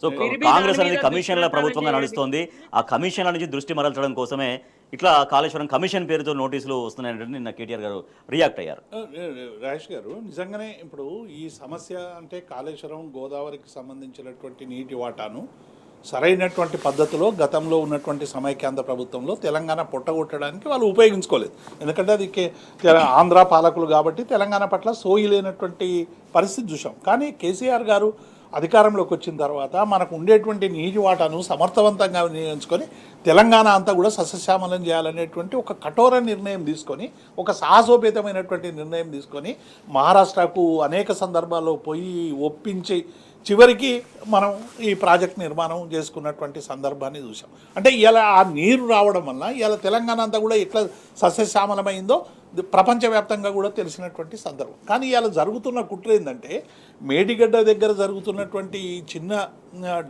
So Congress అనేది కమిషన్ల ప్రభుత్వంగా నడుస్తోంది. ఆ కమిషన్ల నుంచి దృష్టి మరల్చడం కోసమే ఇట్లా కాళేశ్వరం కమిషన్ పేరుతో నోటీసులు వస్తున్నాయంటే నిన్న కేటీఆర్ గారు రియాక్ట్ అయ్యారు. రాజేష్ గారు, నిజంగానే ఇప్పుడు ఈ సమస్య అంటే కాళేశ్వరం గోదావరికి సంబంధించినటువంటి నీటి వాటాను సరైనటువంటి పద్ధతిలో గతంలో ఉన్నటువంటి సమైక్యాంధ్ర ప్రభుత్వంలో తెలంగాణ పొట్టగొట్టడానికి వాళ్ళు ఉపయోగించుకోలేదు. ఎందుకంటే అది ఆంధ్ర పాలకులు కాబట్టి తెలంగాణ పట్ల సోయి లేనటువంటి పరిస్థితి చూసాం. కానీ కేసీఆర్ గారు అధికారంలోకి వచ్చిన తర్వాత మనకు ఉండేటువంటి నీటి వాటాను సమర్థవంతంగా వినియోగించుకొని తెలంగాణ అంతా కూడా సస్యశ్యామలం చేయాలనేటువంటి ఒక కఠోర నిర్ణయం తీసుకొని, ఒక సాహసోపేతమైనటువంటి నిర్ణయం తీసుకొని మహారాష్ట్రకు అనేక సందర్భాల్లో పోయి ఒప్పించి చివరికి మనం ఈ ప్రాజెక్ట్ నిర్మాణం చేసుకున్నటువంటి సందర్భాన్ని చూసాం. అంటే ఇలా ఆ నీరు రావడం వల్ల ఇలా తెలంగాణ అంతా కూడా ఎట్లా సస్యశ్యామలమైందో ప్రపంచవ్యాప్తంగా కూడా తెలిసినటువంటి సందర్భం. కానీ ఇలా జరుగుతున్న కుట్ర ఏంటంటే, మేడిగడ్డ దగ్గర జరుగుతున్నటువంటి ఈ చిన్న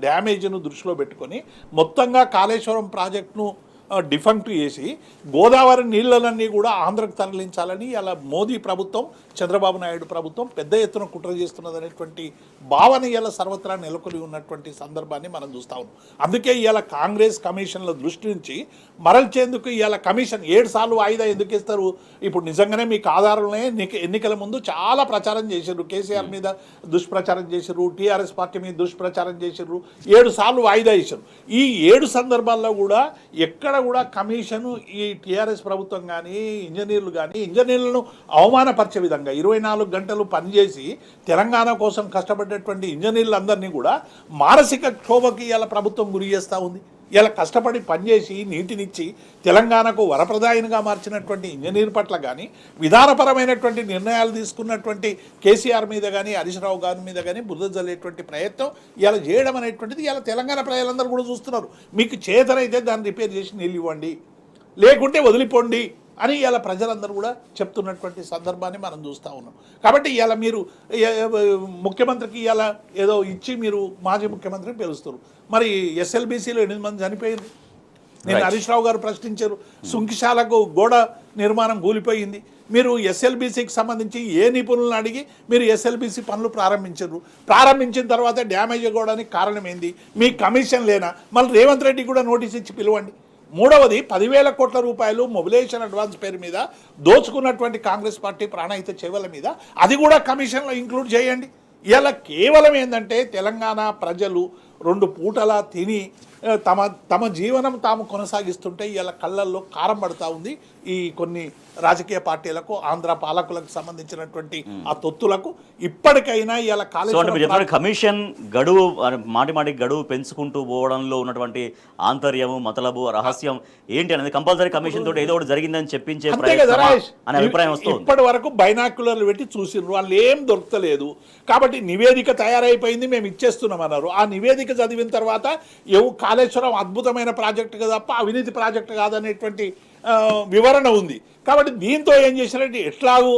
డ్యామేజ్ను దృష్టిలో పెట్టుకొని మొత్తంగా కాళేశ్వరం ప్రాజెక్టును డిఫంక్ట్ చేసి గోదావరి నీళ్ళలన్నీ కూడా ఆంధ్రకు తరలించాలని ఇలా మోదీ ప్రభుత్వం, చంద్రబాబు నాయుడు ప్రభుత్వం పెద్ద ఎత్తున కుట్ర చేస్తున్నదనేటువంటి భావన ఇలా సర్వత్రా నెలకొని ఉన్నటువంటి సందర్భాన్ని మనం చూస్తూ ఉన్నాం. అందుకే ఇలా కాంగ్రెస్ కమిషన్ల దృష్టి నుంచి మరల్చేందుకు ఇలా కమిషన్ 7 సార్లు వాయిదా ఎందుకు ఇస్తారు? ఇప్పుడు నిజంగానే మీకు ఆధారంలో ఎన్నికల ముందు చాలా ప్రచారం చేశారు, కేసీఆర్ మీద దుష్ప్రచారం చేశారు, టీఆర్ఎస్ పార్టీ మీద దుష్ప్రచారం చేశారు, 7 సార్లు వాయిదా ఇచ్చారు. ఈ 7 సందర్భాల్లో కూడా ఎక్కడ కూడా కమిషను ఈ టీఆర్ఎస్ ప్రభుత్వం కానీ ఇంజనీర్లను అవమానపరిచే విధంగా 24 గంటలు పనిచేసి తెలంగాణ కోసం కష్టపడేటువంటి ఇంజనీర్లందరినీ కూడా మానసిక క్షోభకి ఇలా ప్రభుత్వం గురి చేస్తూ ఉంది. ఇలా కష్టపడి పనిచేసి నీటినిచ్చి తెలంగాణకు వరప్రదాయనిగా మార్చినటువంటి ఇంజనీర్ పట్ల కానీ, విధానపరమైనటువంటి నిర్ణయాలు తీసుకున్నటువంటి కేసీఆర్ మీద కానీ, హరీష్ రావు గారి మీద కానీ బురద జల్లేటువంటి ప్రయత్నం ఇలా చేయడం అనేటువంటిది ఇలా తెలంగాణ ప్రజలందరూ కూడా చూస్తున్నారు. మీకు చేతనైతే దాన్ని రిపేర్ చేసి నీళ్ళు ఇవ్వండి, లేకుంటే వదిలిపోండి అని ఇలా ప్రజలందరూ కూడా చెప్తున్నటువంటి సందర్భాన్ని మనం చూస్తూ ఉన్నాం. కాబట్టి ఇలా మీరు ముఖ్యమంత్రికి ఇలా ఏదో ఇచ్చి మీరు మాజీ ముఖ్యమంత్రిని పిలుస్తారు. మరి ఎస్ఎల్బీసీలో 8 మంది చనిపోయింది. నేను హరీష్ రావు గారు ప్రశ్నించారు. సుంకిశాలకు గోడ నిర్మాణం కూలిపోయింది. మీరు ఎస్ఎల్బీసీకి సంబంధించి ఏ నిపుణులను అడిగి మీరు ఎస్ఎల్బీసీ పనులు ప్రారంభించిన తర్వాత డ్యామేజ్ అవ్వడానికి కారణం ఏంది? మీ కమిషన్ లేనా? మళ్ళీ రేవంత్ రెడ్డి కూడా నోటీస్ ఇచ్చి పిలవండి. మూడవది, 10,000 కోట్ల రూపాయలు మొబిలైజేషన్ అడ్వాన్స్ పేరు మీద దోచుకున్నటువంటి కాంగ్రెస్ పార్టీ ప్రాణహిత సేవల మీద అది కూడా కమిషన్లో ఇంక్లూడ్ చేయండి. ఇలా కేవలం ఏంటంటే తెలంగాణ ప్రజలు 2 పూటలా తిని తమ జీవనం తాము కొనసాగిస్తుంటే ఇలా కళ్ళల్లో కారం పడుతూ ఉంది ఈ కొన్ని రాజకీయ పార్టీలకు, ఆంధ్ర పాలకులకు సంబంధించినటువంటి ఆ తొత్తులకు. ఇప్పటికైనా ఇలా కమిషన్ గడువు మాటి గడువు పెంచుకుంటూ పోవడంలో ఉన్నటువంటి ఆంతర్యము, మతలబు, రహస్యం ఏంటి అనేది కంపల్సరీ కమిషన్ తోటి ఏదో ఒకటి జరిగిందని చెప్పించే అనే అభిప్రాయం వస్తుంది. ఇప్పటి వరకు బైనాక్యులర్లు పెట్టి చూసిర్రు, వాళ్ళు ఏం దొరకలేదు. కాబట్టి నివేదిక తయారైపోయింది, మేము ఇచ్చేస్తున్నాం అన్నారు. ఆ నివేదిక చదివిన తర్వాత కాళేశ్వరం అద్భుతమైన ప్రాజెక్టు తప్ప అవినీతి ప్రాజెక్టు కాదనేటువంటి వివరణ ఉంది. కాబట్టి దీంతో ఏం చేశారంటే ఎట్లాగూ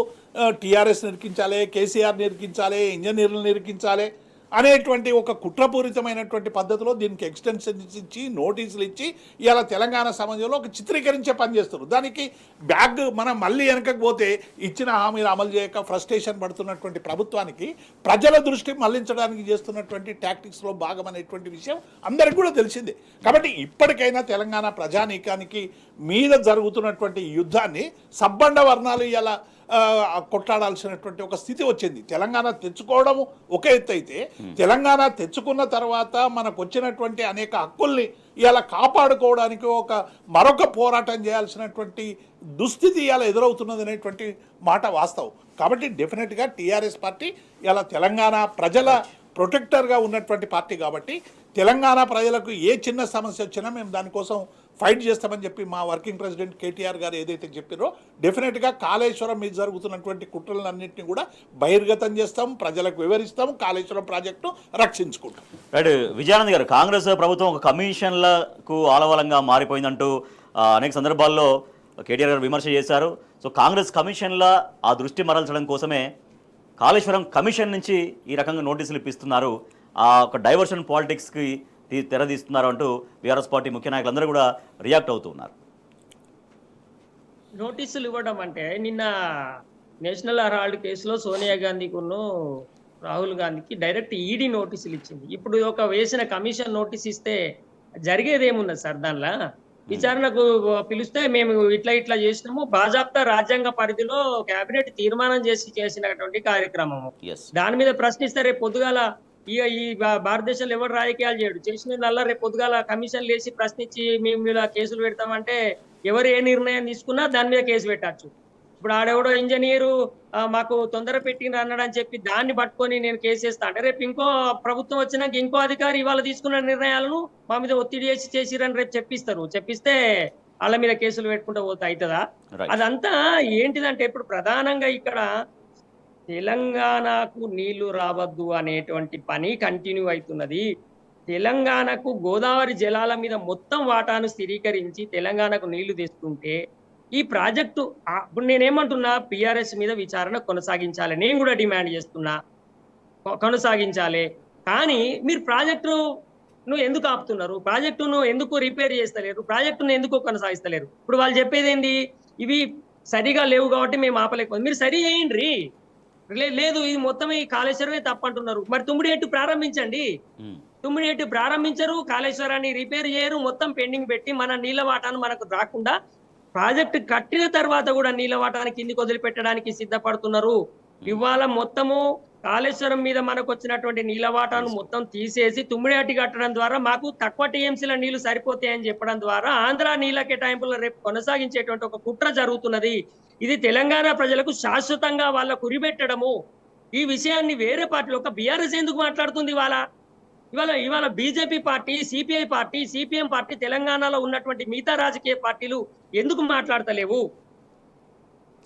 టీఆర్ఎస్ నిరికించాలి, కేసీఆర్ నిరికించాలి, ఇంజనీర్లు నిరికించాలి అనేటువంటి ఒక కుట్రపూరితమైనటువంటి పద్ధతిలో దీనికి ఎక్స్టెన్షన్స్ ఇచ్చి నోటీసులు ఇచ్చి ఇలా తెలంగాణ సమాజంలో ఒక చిత్రీకరించే పని చేస్తారు. దానికి మనం మళ్ళీ వెనకకు పోతే ఇచ్చిన హామీలు అమలు చేయక ఫ్రస్ట్రేషన్ పడుతున్నటువంటి ప్రభుత్వానికి ప్రజల దృష్టి మళ్లించడానికి చేస్తున్నటువంటి టాక్టిక్స్లో భాగం అనేటువంటి విషయం అందరికీ కూడా తెలిసిందే. కాబట్టి ఇప్పటికైనా తెలంగాణ ప్రజానీకానికి మీద జరుగుతున్నటువంటి యుద్ధాన్ని సబ్బండ వర్ణాలు ఇలా కొట్లాడాల్సినటువంటి ఒక స్థితి వచ్చింది. తెలంగాణ తెచ్చుకోవడము ఒక ఎత్తు అయితే, తెలంగాణ తెచ్చుకున్న తర్వాత మనకు వచ్చినటువంటి అనేక హక్కుల్ని ఇలా కాపాడుకోవడానికి మరొక పోరాటం చేయాల్సినటువంటి దుస్థితి ఇలా ఎదురవుతున్నది అనేటువంటి మాట వాస్తవం. కాబట్టి డెఫినెట్గా టీఆర్ఎస్ పార్టీ ఇలా తెలంగాణ ప్రజల ప్రొటెక్టర్గా ఉన్నటువంటి పార్టీ కాబట్టి తెలంగాణ ప్రజలకు ఏ చిన్న సమస్య వచ్చినా మేము దానికోసం ఫైట్ చేస్తామని చెప్పి మా వర్కింగ్ ప్రెసిడెంట్ కేటీఆర్ గారు ఏదైతే చెప్పారో, డెఫినెట్గా కాళేశ్వరం మీద జరుగుతున్నటువంటి కుట్రలన్నింటినీ కూడా బహిర్గతం చేస్తాం, ప్రజలకు వివరిస్తాం, కాళేశ్వరం ప్రాజెక్టు రక్షించుకుంటాం. రైట్. విజయానంద్ గారు, కాంగ్రెస్ ప్రభుత్వం ఒక కమిషన్లకు ఆలవలంగా మారిపోయిందంటూ అనేక సందర్భాల్లో కేటీఆర్ గారు విమర్శ చేశారు. సో కాంగ్రెస్ కమిషన్ల ఆ దృష్టి మరల్చడం కోసమే కాళేశ్వరం కమిషన్ నుంచి ఈ రకంగా నోటీసులు ఇప్పిస్తున్నారు, ఒక డైవర్షన్ పాలిటిక్స్కి తెరదీస్తున్నారు అంటూ బీఆర్ఎస్ పార్టీ ముఖ్య నాయకులందరూ కూడా రియాక్ట్ అవుతున్నారు. నోటీసులు ఇవ్వడం అంటే నిన్న నేషనల్ హెరాల్డ్ కేసులో సోనియా గాంధీకును రాహుల్ గాంధీకి డైరెక్ట్ ఈడీ నోటీసులు ఇచ్చింది. ఇప్పుడు ఒక వేసిన కమిషన్ నోటీస్ ఇస్తే జరిగేదేమున్నది సార్ దానిలో? విచారణకు పిలిస్తే మేము ఇట్లా ఇట్లా చేసినాము. బాజాప్తా రాజ్యాంగ పరిధిలో కేబినెట్ తీర్మానం చేసినటువంటి కార్యక్రమము. ఎస్. దాని మీద ప్రశ్నిస్తే రేపు పొద్దుగాల ఈ భారతదేశంలో ఎవరు రాజకీయాలు చేయడు. చేసినల్లా రేపు పొద్దుగాల కమిషన్లు వేసి ప్రశ్నించి మేము మీద కేసులు పెడతామంటే ఎవరు ఏ నిర్ణయం తీసుకున్నా దాని మీద కేసు పెట్టచ్చు. ఇప్పుడు ఆడెవడో ఇంజనీరు మాకు తొందర పెట్టిండ్రు అన్నాడని చెప్పి దాన్ని పట్టుకొని నేను కేసు వేస్తా అంటే రేపు ఇంకో ప్రభుత్వం వచ్చినాక ఇంకో అధికారి ఇవాళ తీసుకున్న నిర్ణయాలను మా మీద ఒత్తిడి చేసిరని రేపు చెప్పిస్తే వాళ్ళ మీద కేసులు పెట్టుకుంటూ పోతే అవుతుందా? Right. అదంతా ఏంటిదంటే ఇప్పుడు ప్రధానంగా ఇక్కడ తెలంగాణకు నీళ్లు రావద్దు అనేటువంటి పని కంటిన్యూ అవుతున్నది. తెలంగాణకు గోదావరి జలాల మీద మొత్తం వాటాను స్థిరీకరించి తెలంగాణకు నీళ్లు తెస్తుంటే ఈ ప్రాజెక్టు ఇప్పుడు నేనేమంటున్నా, పిఆర్ఎస్ మీద విచారణ కొనసాగించాలి. నేను కూడా డిమాండ్ చేస్తున్నా, కొనసాగించాలి. కానీ మీరు ప్రాజెక్టును ఎందుకు ఆపుతున్నారు? ప్రాజెక్టును ఎందుకు రిపేర్ చేస్తలేరు? ప్రాజెక్టును ఎందుకు కొనసాగిస్తలేరు? ఇప్పుడు వాళ్ళు చెప్పేది ఏంది, ఇవి సరిగా లేవు కాబట్టి మేము ఆపలేకపోతే మీరు సరి చేయండి. లేదు ఇది మొత్తం ఈ కాళేశ్వరమే తప్పంటున్నారు. మరి తుమ్మిడిహెట్టు ప్రారంభించండి. తుమ్మిడిహెట్టు ప్రారంభించరు, కాళేశ్వరాన్ని రిపేర్ చేయరు, మొత్తం పెండింగ్ పెట్టి మన నీళ్ళ వాటాను మనకు రాకుండా ప్రాజెక్టు కట్టిన తర్వాత కూడా నీళ్ళ వాటాన్ని కిందికి వదిలిపెట్టడానికి సిద్ధపడుతున్నారు. ఇవాళ మొత్తము కాళేశ్వరం మీద మనకు వచ్చినటువంటి నీళ్ళ వాటాను మొత్తం తీసేసి తుమ్మిడిహట్టి కట్టడం ద్వారా మాకు తక్కువ టీఎంసీల నీళ్లు సరిపోతాయని చెప్పడం ద్వారా ఆంధ్ర నీళ్ళ కేటాయింపులు రేపు కొనసాగించేటువంటి ఒక కుట్ర జరుగుతున్నది. ఇది తెలంగాణ ప్రజలకు శాశ్వతంగా వాళ్ళ కురిపెట్టడము. ఈ విషయాన్ని వేరే పార్టీలు, ఒక బీఆర్ఎస్ ఎందుకు మాట్లాడుతుంది? ఇవాళ BJP party, CPI party, CPM party, తెలంగాణలో ఉన్నటువంటి మిగతా రాజకీయ పార్టీలు ఎందుకు మాట్లాడతలేవు?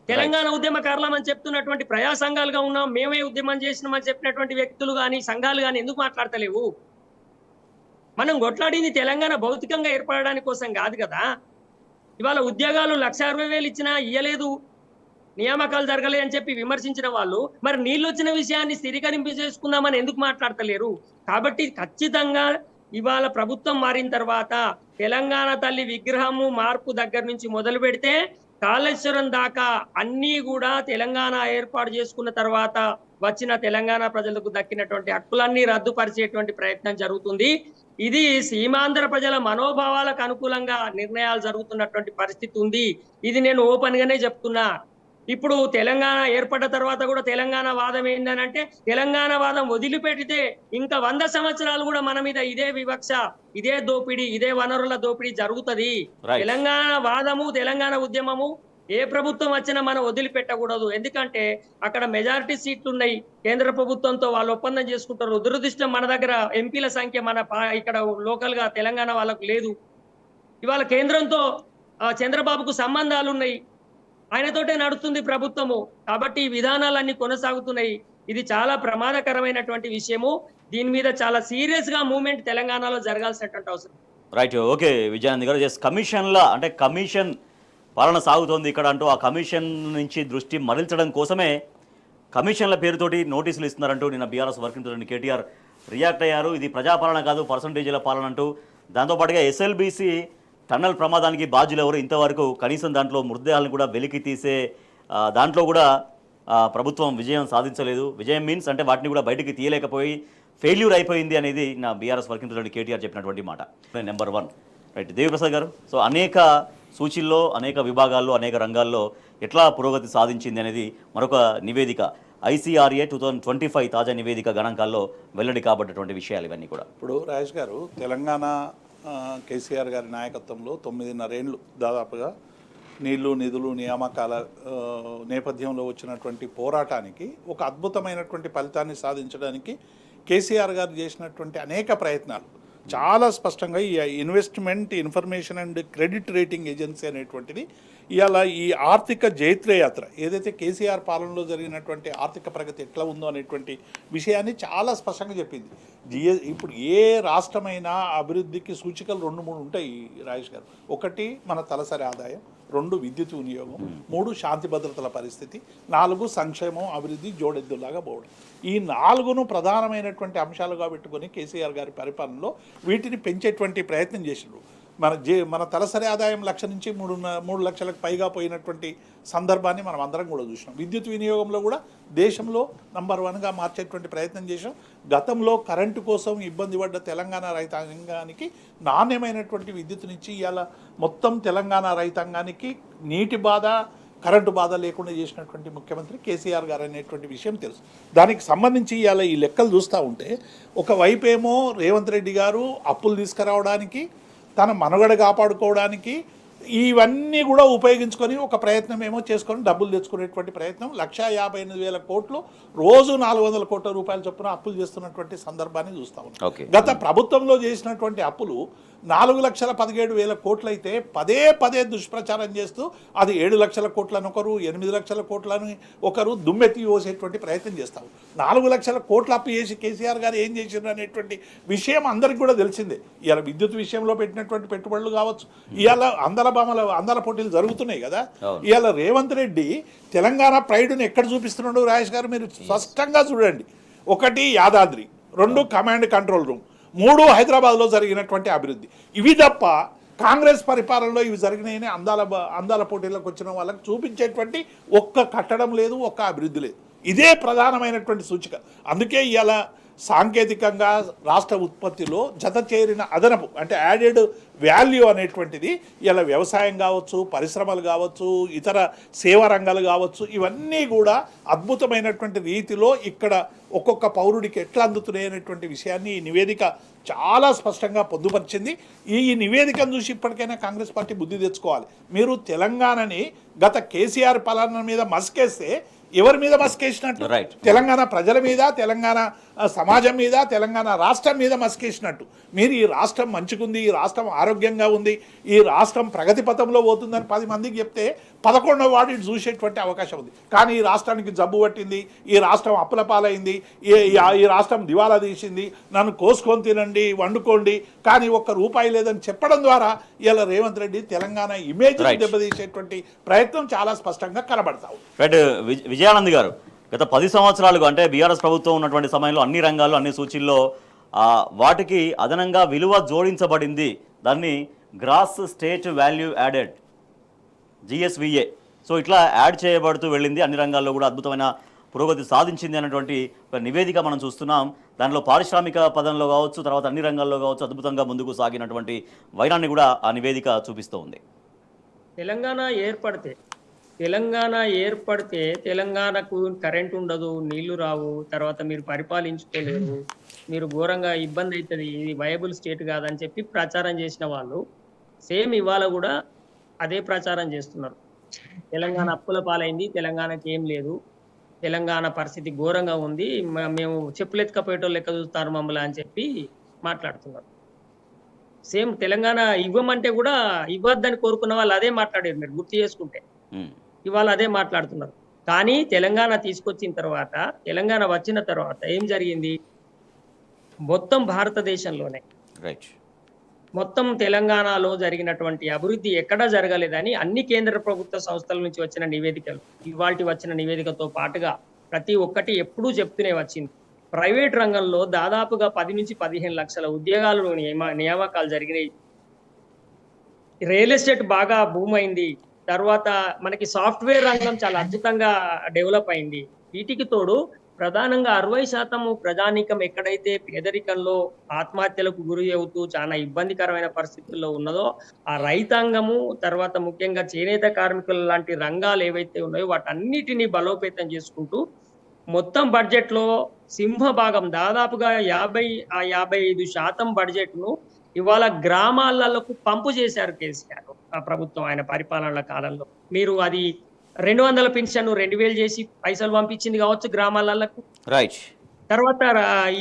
తెలంగాణ ఉద్యమకారులమని చెప్తున్నటువంటి ప్రజా సంఘాలుగా ఉన్నాం, మేమే ఉద్యమం చేసినామని చెప్పినటువంటి వ్యక్తులు కానీ సంఘాలు కానీ ఎందుకు మాట్లాడతలేవు? మనం కొట్లాడింది తెలంగాణ భౌతికంగా ఏర్పడడానికి కోసం కాదు కదా. ఇవాళ ఉద్యోగాలు 1,60,000 ఇచ్చినా ఇయ్యలేదు, నియామకాలు జరగలే అని చెప్పి విమర్శించిన వాళ్ళు మరి నీళ్ళు వచ్చిన విషయాన్ని స్థిరీకరింపు చేసుకుందామని ఎందుకు మాట్లాడతలేరు? కాబట్టి ఖచ్చితంగా ఇవాళ ప్రభుత్వం మారిన తర్వాత తెలంగాణ తల్లి విగ్రహము మార్పు దగ్గర నుంచి మొదలు పెడితే కాళేశ్వరం దాకా అన్నీ కూడా తెలంగాణ ఏర్పాటు చేసుకున్న తర్వాత వచ్చిన తెలంగాణ ప్రజలకు దక్కినటువంటి హక్కులన్నీ రద్దుపరిచేటువంటి ప్రయత్నం జరుగుతుంది. ఇది సీమాంధ్ర ప్రజల మనోభావాలకు అనుకూలంగా నిర్ణయాలు జరుగుతున్నటువంటి పరిస్థితి ఉంది. ఇది నేను ఓపెన్ గానే చెప్తున్నా. ఇప్పుడు తెలంగాణ ఏర్పడ్డ తర్వాత కూడా తెలంగాణ వాదం ఏంటంటే, తెలంగాణ వాదం వదిలిపెడితే ఇంకా 100 సంవత్సరాలు కూడా మన మీద ఇదే వివక్ష, ఇదే దోపిడీ, ఇదే వనరుల దోపిడీ జరుగుతుంది. తెలంగాణ వాదము, తెలంగాణ ఉద్యమము ఏ ప్రభుత్వం వచ్చినా మనం వదిలిపెట్టకూడదు. ఎందుకంటే అక్కడ మెజారిటీ సీట్లు ఉన్నాయి, కేంద్ర ప్రభుత్వంతో వాళ్ళు ఒప్పందం చేసుకుంటారు. దురదృష్టం మన దగ్గర ఎంపీల సంఖ్య ఇక్కడ లోకల్ గా తెలంగాణ వాళ్ళకు లేదు. ఇవాళ కేంద్రంతో చంద్రబాబుకు సంబంధాలు ఉన్నాయి, ఆయనతోటే నడుస్తుంది ప్రభుత్వము. కాబట్టి ఈ విధానాలన్నీ కొనసాగుతున్నాయి. ఇది చాలా ప్రమాదకరమైనటువంటి విషయము. దీని మీద చాలా సీరియస్ గా మూవ్మెంట్ తెలంగాణలో జరగాల్సినటువంటి అవసరం. రైట్, ఓకే విజయానంద్ గారు. జస్ట్ కమిషన్ పాలన సాగుతోంది ఇక్కడ అంటూ ఆ కమిషన్ నుంచి దృష్టి మరల్చడం కోసమే కమిషన్ల పేరుతోటి నోటీసులు ఇస్తున్నారంటూ నిన్న BRS working president KTR react అయ్యారు. ఇది ప్రజాపాలన కాదు, పర్సంటేజీల పాలన అంటూ. దాంతోపాటుగా ఎస్ఎల్బీసీ టన్నల్ ప్రమాదానికి బాధ్యులు ఎవరు ఇంతవరకు కనీసం దాంట్లో మృతదేహాలను కూడా వెలికి తీసే దాంట్లో కూడా ప్రభుత్వం విజయం సాధించలేదు. విజయం మీన్స్ అంటే వాటిని కూడా బయటికి తీయలేకపోయి ఫెయిల్యూర్ అయిపోయింది అనేది నా బీఆర్ఎస్ వర్కింగ్ ప్రెసిడెంట్ కేటీఆర్ చెప్పినటువంటి మాట. Number 1 right. దేవిప్రసాద్ గారు, సో అనేక సూచీల్లో, అనేక విభాగాల్లో, అనేక రంగాల్లో ఎట్లా పురోగతి సాధించింది అనేది మరొక నివేదిక ICRA 2025 తాజా నివేదిక గణాంకాల్లో వెల్లడి కాబట్టినటువంటి విషయాలు ఇవన్నీ కూడా. ఇప్పుడు రాజేష్ గారు, తెలంగాణ కేసీఆర్ గారి నాయకత్వంలో 9.5 ఏళ్ళు దాదాపుగా నీళ్లు, నిధులు, నియామకాల నేపథ్యంలో వచ్చినటువంటి పోరాటానికి ఒక అద్భుతమైనటువంటి ఫలితాన్ని సాధించడానికి కేసీఆర్ గారు చేసినటువంటి అనేక ప్రయత్నాలు చాలా స్పష్టంగా ఈ investment information and credit rating agency అనేటువంటిది ఇవాళ ఈ ఆర్థిక జైత్రయాత్ర ఏదైతే కేసీఆర్ పాలనలో జరిగినటువంటి ఆర్థిక ప్రగతి ఎట్లా ఉందో అనేటువంటి విషయాన్ని చాలా స్పష్టంగా చెప్పింది. ఇప్పుడు ఏ రాష్ట్రమైనా అభివృద్ధికి సూచికలు 2-3 ఉంటాయి రాజేష్ గారు. 1 మన తలసరి ఆదాయం, 2 విద్యుత్ వినియోగం, 3 శాంతి భద్రతల పరిస్థితి, 4 సంక్షేమం, అభివృద్ధి జోడెద్దులాగా పోవడం. ఈ 4ను ప్రధానమైనటువంటి అంశాలుగా పెట్టుకొని కేసీఆర్ గారి పరిపాలనలో వీటిని పెంచేటువంటి ప్రయత్నం చేసినారు. మన తలసరి ఆదాయం 1,00,000 నుంచి 3 లక్షలకు పైగా పోయినటువంటి సందర్భాన్ని మనం అందరం కూడా చూసినాం. విద్యుత్ వినియోగంలో కూడా దేశంలో నంబర్ 1గా మార్చేటువంటి ప్రయత్నం చేసాం. గతంలో కరెంటు కోసం ఇబ్బంది పడ్డ తెలంగాణ రైతాంగానికి నాణ్యమైనటువంటి విద్యుత్తునిచ్చి ఇవాళ మొత్తం తెలంగాణ రైతాంగానికి నీటి బాధ, కరెంటు బాధ లేకుండా చేసినటువంటి ముఖ్యమంత్రి కేసీఆర్ గారు అనేటువంటి విషయం తెలుసు. దానికి సంబంధించి ఇవాళ ఈ లెక్కలు చూస్తూ ఉంటే ఒకవైపు ఏమో రేవంత్ రెడ్డి గారు అప్పులు తీసుకురావడానికి, తన మనుగడ కాపాడుకోవడానికి ఇవన్నీ కూడా ఉపయోగించుకొని ఒక ప్రయత్నం ఏమో చేసుకొని డబ్బులు తెచ్చుకునేటువంటి ప్రయత్నం. 1,58,000 కోట్లు, రోజు 400 కోట్ల రూపాయల చొప్పున అప్పులు చేస్తున్నటువంటి సందర్భాన్ని చూస్తూ ఉన్నాం. గత ప్రభుత్వంలో చేసినటువంటి అప్పులు 4,17,000 కోట్లు అయితే పదే దుష్ప్రచారం చేస్తూ అది 7 లక్షల కోట్లను ఒకరు, 8 లక్షల కోట్లను ఒకరు దుమ్మెత్తి పోసేటువంటి ప్రయత్నం చేస్తాము. 4 లక్షల కోట్ల అప్పు చేసి కేసీఆర్ గారు ఏం చేశారు అనేటువంటి విషయం అందరికీ కూడా తెలిసిందే. ఇవాళ విద్యుత్ విషయంలో పెట్టినటువంటి పెట్టుబడులు కావచ్చు, ఇవాళ అందల పోటీలు జరుగుతున్నాయి కదా. ఇవాళ రేవంత్ రెడ్డి తెలంగాణ ప్రైడ్ని ఎక్కడ చూపిస్తున్నాడు రాజేష్ గారు మీరు స్పష్టంగా చూడండి. 1 యాదాద్రి, 2 కమాండ్ కంట్రోల్ రూమ్, 3 హైదరాబాద్లో జరిగినటువంటి అభివృద్ధి. ఇవి తప్ప కాంగ్రెస్ పరిపాలనలో ఇవి జరిగినాయని అందాల పోటీలకు వచ్చిన వాళ్ళకి చూపించేటువంటి ఒక్క కట్టడం లేదు, ఒక్క అభివృద్ధి లేదు. ఇదే ప్రధానమైనటువంటి సూచిక. అందుకే ఇవాళ సాంకేతికంగా రాష్ట్ర ఉత్పత్తిలో జత చేరిన అదనపు అంటే యాడెడ్ వాల్యూ అనేటువంటిది ఇలా వ్యవసాయం కావచ్చు, పరిశ్రమలు కావచ్చు, ఇతర సేవా రంగాలు కావచ్చు, ఇవన్నీ కూడా అద్భుతమైనటువంటి రీతిలో ఇక్కడ ఒక్కొక్క పౌరుడికి ఎట్లా అందుతున్నాయి అనేటువంటి విషయాన్ని ఈ నివేదిక చాలా స్పష్టంగా పొందుపరిచింది. ఈ నివేదికను చూసి ఇప్పటికైనా కాంగ్రెస్ పార్టీ బుద్ధి తెచ్చుకోవాలి. మీరు తెలంగాణని గత కేసీఆర్ పాలన మీద మస్కేస్తే ఎవరి మీద మస్కేసినట్టు? తెలంగాణ ప్రజల మీద, తెలంగాణ సమాజం మీద, తెలంగాణ రాష్ట్రం మీద మస్కేసినట్టు. మీరు ఈ రాష్ట్రం మంచిగుంది, ఈ రాష్ట్రం ఆరోగ్యంగా ఉంది, ఈ రాష్ట్రం ప్రగతి పథంలో పోతుందని 10 మందికి చెప్తే 11వ వార్డు చూసేటువంటి అవకాశం ఉంది. కానీ ఈ రాష్ట్రానికి జబ్బు పట్టింది, ఈ రాష్ట్రం అప్పుల పాలైంది, ఈ రాష్ట్రం దివాలా తీసింది, నన్ను కోసుకొని తినండి, వండుకోండి, కానీ ఒక్క రూపాయి లేదని చెప్పడం ద్వారా ఇలా రేవంత్ రెడ్డి తెలంగాణ ఇమేజ్ దెబ్బతీసేటువంటి ప్రయత్నం చాలా స్పష్టంగా కనబడతావు. విజయానంద్ గారు, గత 10 సంవత్సరాలుగా అంటే బీఆర్ఎస్ ప్రభుత్వం ఉన్నటువంటి సమయంలో అన్ని రంగాల్లో, అన్ని సూచీల్లో వాటికి అదనంగా విలువ జోడించబడింది. దాన్ని gross state value added, GSVA. So ఇట్లా యాడ్ చేయబడుతూ వెళ్ళింది. అన్ని రంగాల్లో కూడా అద్భుతమైన పురోగతి సాధించింది అన్నటువంటి ఒక నివేదిక మనం చూస్తున్నాం. దానిలో పారిశ్రామిక పదంలో కావచ్చు, తర్వాత అన్ని రంగాల్లో కావచ్చు అద్భుతంగా ముందుకు సాగినటువంటి వైనాన్ని కూడా ఆ నివేదిక చూపిస్తూ ఉంది. తెలంగాణ ఏర్పడితే తెలంగాణకు కరెంట్ ఉండదు, నీళ్లు రావు, తర్వాత మీరు పరిపాలించుకోలేరు, మీరు ఘోరంగా ఇబ్బంది అవుతుంది, ఇది వయబుల్ స్టేట్ కాదని చెప్పి ప్రచారం చేసిన వాళ్ళు సేమ్ ఇవాళ కూడా అదే ప్రచారం చేస్తున్నారు. తెలంగాణ అప్పుల పాలైంది, తెలంగాణకి ఏం లేదు, తెలంగాణ పరిస్థితి ఘోరంగా ఉంది, మేము చెప్పులెత్తుకపోయేటోళ్ళు లెక్క చూస్తారు మమ్మల్ని అని చెప్పి మాట్లాడుతున్నారు. సేమ్ తెలంగాణ ఇవ్వమంటే కూడా ఇవ్వద్దని కోరుకున్న వాళ్ళు అదే మాట్లాడారు. మీరు గుర్తు చేసుకుంటే ఇవాళ అదే మాట్లాడుతున్నారు. కానీ తెలంగాణ తీసుకొచ్చిన తర్వాత, తెలంగాణ వచ్చిన తర్వాత ఏం జరిగింది? మొత్తం భారతదేశంలోనే మొత్తం తెలంగాణలో జరిగినటువంటి అభివృద్ధి ఎక్కడా జరగలేదని అన్ని కేంద్ర ప్రభుత్వ సంస్థల నుంచి వచ్చిన నివేదికలు, ఇవాల్టి వచ్చిన నివేదికతో పాటుగా ప్రతి ఒక్కటి ఎప్పుడూ చెప్తూనే వచ్చింది. ప్రైవేట్ రంగంలో దాదాపుగా 10 నుంచి 15 లక్షల ఉద్యోగాలు నియామకాలు జరిగినాయి. రియల్ ఎస్టేట్ బాగా బూమ్ అయింది. తర్వాత మనకి సాఫ్ట్వేర్ రంగం చాలా అద్భుతంగా డెవలప్ అయింది. వీటికి తోడు ప్రధానంగా 60% ప్రజానీకం ఎక్కడైతే పేదరికంలో ఆత్మహత్యలకు గురి అవుతూ చాలా ఇబ్బందికరమైన పరిస్థితుల్లో ఉన్నదో ఆ రైతాంగము, తర్వాత ముఖ్యంగా చేనేత కార్మికులు లాంటి రంగాలు ఏవైతే ఉన్నాయో వాటన్నిటిని బలోపేతం చేసుకుంటూ మొత్తం బడ్జెట్లో సింహభాగం దాదాపుగా 55% బడ్జెట్ను ఇవాళ గ్రామాలకు పంపు చేశారు కేసీఆర్ ఆ ప్రభుత్వం ఆయన పరిపాలనల కాలంలో. మీరు అది 200 పెన్షన్ 2000 చేసి పైసలు పంపించింది కావచ్చు గ్రామాలకు. తర్వాత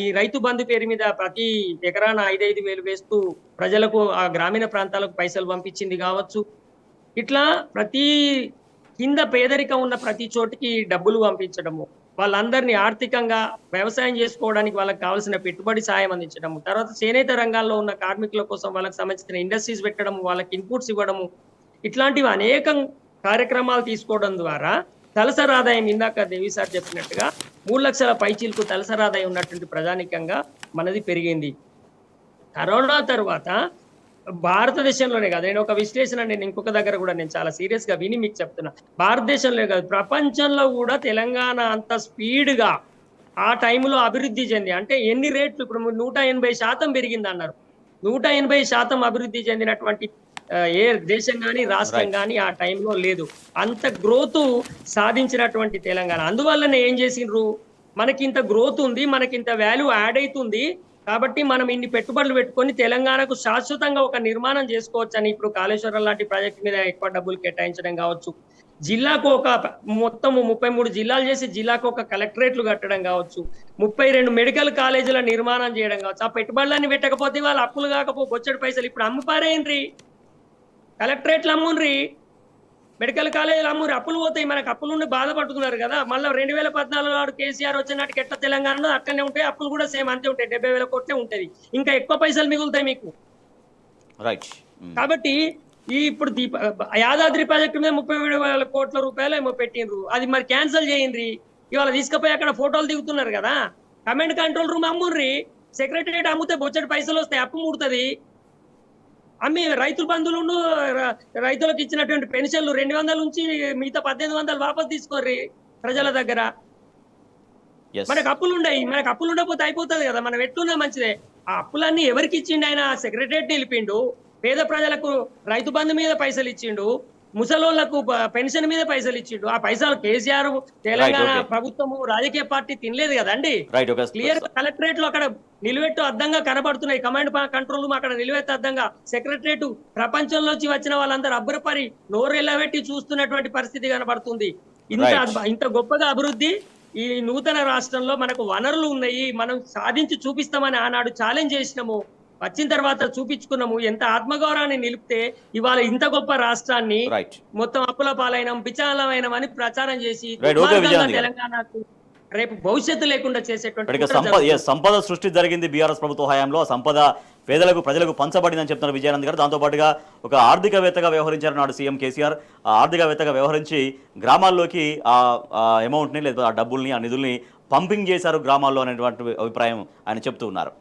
ఈ రైతు బంధు పేరు మీద ప్రతి ఎకరాన 5,000 వేస్తూ ప్రజలకు ఆ గ్రామీణ ప్రాంతాలకు పైసలు పంపించింది కావచ్చు. ఇట్లా ప్రతి కింద పేదరికం ఉన్న ప్రతి చోటికి డబ్బులు పంపించడము, వాళ్ళందరినీ ఆర్థికంగా వ్యవసాయం చేసుకోవడానికి వాళ్ళకి కావాల్సిన పెట్టుబడి సాయం అందించడము, తర్వాత చేనేత రంగాల్లో ఉన్న కార్మికుల కోసం వాళ్ళకి సంబంధించిన ఇండస్ట్రీస్ పెట్టడము, వాళ్ళకి ఇన్పుట్స్ ఇవ్వడము, ఇట్లాంటివి అనేక కార్యక్రమాలు తీసుకోవడం ద్వారా తలసరి ఆదాయం, ఇందాక దేవి సార్ చెప్పినట్టుగా 3 లక్షల పైచీలకు తలసరి ఆదాయం ఉన్నటువంటి ప్రజానికంగా మనది పెరిగింది. కరోనా తర్వాత భారతదేశంలోనే కాదు, నేను ఒక విశ్లేషణ నేను ఇంకొక దగ్గర కూడా నేను చాలా సీరియస్ గా విని మీకు చెప్తున్నా. భారతదేశంలో కాదు, ప్రపంచంలో కూడా తెలంగాణ అంత స్పీడ్ గా ఆ టైంలో అభివృద్ధి చెంది, అంటే ఎన్ని రేట్లు ఇప్పుడు 180% పెరిగింది అన్నారు. 180% అభివృద్ధి చెందినటువంటి ఏ దేశం కానీ రాష్ట్రం రైట్. కానీ ఆ టైంలో లేదు. అంత గ్రోత్ సాధించినటువంటి తెలంగాణ. అందువల్లనే ఏం చేసిండ్రు, మనకింత గ్రోత్ ఉంది, మనకింత వాల్యూ యాడ్ అవుతుంది, కాబట్టి మనం ఇన్ని పెట్టుబడులు పెట్టుకొని తెలంగాణకు శాశ్వతంగా ఒక నిర్మాణం చేసుకోవచ్చని ఇప్పుడు కాళేశ్వరం లాంటి ప్రాజెక్ట్ మీద ఎక్కువ డబ్బులు కేటాయించడం కావచ్చు, జిల్లాకు ఒక మొత్తం 33 జిల్లాలు చేసి జిల్లాకు ఒక కలెక్టరేట్లు కట్టడం కావచ్చు, 32 మెడికల్ కాలేజీల నిర్మాణం చేయడం కావచ్చు. ఆ పెట్టుబడులన్నీ పెట్టకపోతే వాళ్ళు అప్పులు కాకపో బొచ్చడి పైసలు ఇప్పుడు అమ్ము పారేయండ్రి, కలెక్టరేట్లు అమ్ముండ్రి, మెడికల్ కాలేజీలు అమ్మురి, అప్పులు పోతాయి. మనకు అప్పులు ఉండి బాధపడుతున్నారు కదా. మళ్ళీ 2014 నాడు కేసీఆర్ వచ్చినట్టుకి ఎట్లా తెలంగాణలో అట్లనే ఉంటాయి, అప్పులు కూడా సేమ్ అంతే ఉంటాయి, 70,000 కోట్లే ఉంటది, ఇంకా ఎక్కువ పైసలు మిగులుతాయి మీకు. రైట్. కాబట్టి ఈ ఇప్పుడు యాదాద్రి ప్రాజెక్టు మీద 37,000 కోట్ల రూపాయలు ఏమో పెట్టిండ్రు, అది మరి క్యాన్సిల్ చేయండి. ఇవాళ తీసుకుపోయి అక్కడ ఫోటోలు దిగుతున్నారు కదా, కమాండ్ కంట్రోల్ రూమ్ అమ్ముర్రి, సెక్రటరియట్ అమ్ముతే బొచ్చటి పైసలు వస్తాయి, అప్పు ముడుతుంది. అమ్మి రైతుల బంధువులను రైతులకు ఇచ్చినటువంటి పెన్షన్లు 200 నుంచి మిగతా 1800 వాపస్ తీసుకోర్రి ప్రజల దగ్గర. Yes. మనకు అప్పులు ఉన్నాయి, మనకు అప్పులు ఉండకపోతే అయిపోతుంది కదా, మనం ఎట్లున్నా మంచిదే. ఆ అప్పులన్నీ ఎవరికి ఇచ్చిండు ఆయన, సెక్రటరియట్ నిలిపిండు, పేద ప్రజలకు రైతు బంధు మీద పైసలు ఇచ్చిండు, ముసలోళ్లకు పెన్షన్ మీద పైసలు ఇచ్చిండు. ఆ పైసలు కేసీఆర్ తెలంగాణ okay. ప్రభుత్వము రాజకీయ పార్టీ తినలేదు కదండి. రైట్. ఓకే. క్లియర్ కలెక్టరేట్ లో అక్కడ నిలువెట్టు అద్దంగా కనబడుతున్నాయి, కమాండ్ కంట్రోల్ రూమ్ అక్కడ నిలువెత్తు అద్దంగా, సెక్రటరేట్ ప్రపంచంలోంచి వచ్చిన వాళ్ళందరూ అబ్బురపరి నోరెళ్ళబెట్టి చూస్తున్నటువంటి పరిస్థితి కనబడుతుంది. ఇంత గొప్పగా అభివృద్ధి ఈ నూతన రాష్ట్రంలో మనకు వనరులు ఉన్నాయి, మనం సాధించి చూపిస్తామని ఆనాడు ఛాలెంజ్ చేసినాము, వచ్చిన తర్వాత చూపించుకున్నాము. ఎంత ఆత్మగౌరవాన్ని నిలిపితే ఇవాళ ఇంత గొప్ప రాష్ట్రాన్ని రైట్. మొత్తం అప్పుల పాలైనం, పిచాలమైనమని ప్రచారం చేసి Right. Okay, విజయానంద్ గారు. తెలంగాణకు రేపు భవిష్యత్తు లేకుండా చేసేటువంటి ఇక కుట్ర జరుగుతుంది. సంపద సృష్టి జరిగింది బీఆర్ఎస్ ప్రభుత్వ హయాంలో. ఆ సంపద పేదలకు ప్రజలకు పంచబడిందని చెప్తున్నారు విజయానంద్ గారు. దాంతోపాటుగా ఒక ఆర్థికవేత్తగా వ్యవహరించారు నాడు సీఎం కేసీఆర్. ఆ ఆర్థికవేత్తగా వ్యవహరించి గ్రామాల్లోకి ఆ అమౌంట్ని లేదా ఆ డబ్బుల్ని ఆ నిధుల్ని పంపింగ్ చేశారు గ్రామాల్లో అనేటువంటి అభిప్రాయం ఆయన చెప్తూ ఉన్నారు.